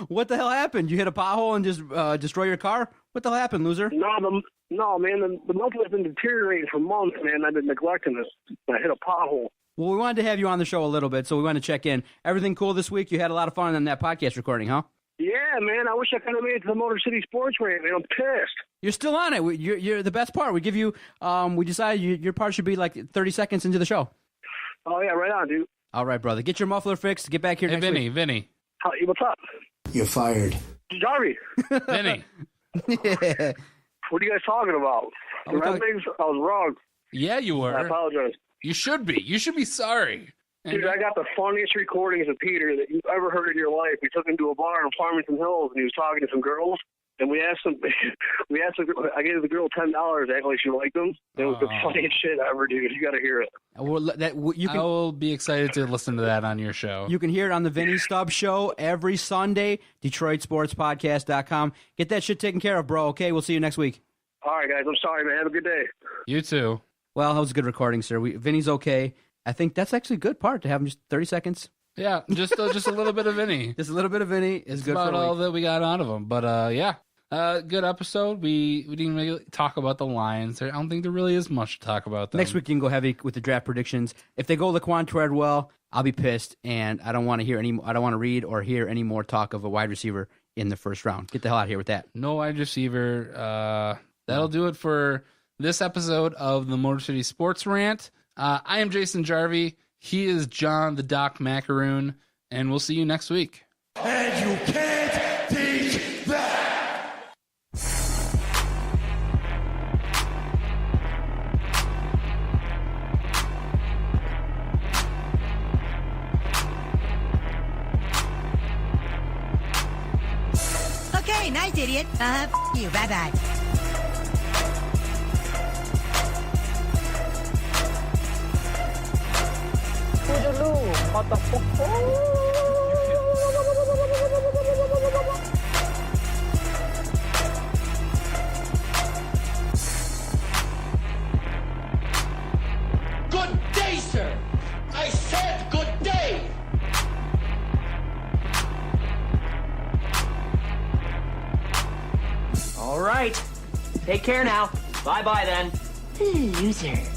What the hell happened? You hit a pothole and just destroy your car? What the hell happened, loser? No, man, the muffler's been deteriorating for months, man. I've been neglecting this. I hit a pothole. Well, we wanted to have you on the show a little bit, so we wanted to check in. Everything cool this week? You had a lot of fun on that podcast recording, huh? Yeah, man, I wish I could have made it to the Motor City Sports Rant, man. I'm pissed. You're still on it. You're the best part. We give you. We decided your part should be like 30 seconds into the show. Oh, yeah, right on, dude. All right, brother. Get your muffler fixed. Get back here next week. Vinny. What's up? You're fired. Jarvie, Vinny. Yeah. what are you guys talking about? The Red Wings? I was wrong. Yeah, you were. I apologize. You should be. You should be sorry. Dude, I got the funniest recordings of Peter that you've ever heard in your life. We took him to a bar in Farmington Hills, and he was talking to some girls. And I gave the girl $10, acting like she liked him. It was the funniest shit ever, dude. You got to hear it. I will be excited to listen to that on your show. You can hear it on the Vinny Stubbs Show every Sunday, DetroitSportsPodcast.com. Get that shit taken care of, bro. Okay, we'll see you next week. All right, guys. I'm sorry, man. Have a good day. You too. Well, that was a good recording, sir. Vinny's okay. I think that's actually a good part to have him just 30 seconds. Yeah, just a little bit of Vinny. Just a little bit of Vinny is good about for all that we got out of him. But yeah, good episode. We didn't really talk about the Lions. I don't think there really is much to talk about them. Next week you can go heavy with the draft predictions. If they go Laquan Treadwell, I'll be pissed, and I don't want to read or hear any more talk of a wide receiver in the first round. Get the hell out of here with that. No wide receiver. That'll do it for this episode of the Motor City Sports Rant. I am Jason Jarvie. He is John the Doc Macaroon, and we'll see you next week. And you can't teach that. Okay, night, idiot. You. Bye-bye. Good day, sir. I said good day. All right. Take care now. Bye-bye then. Loser.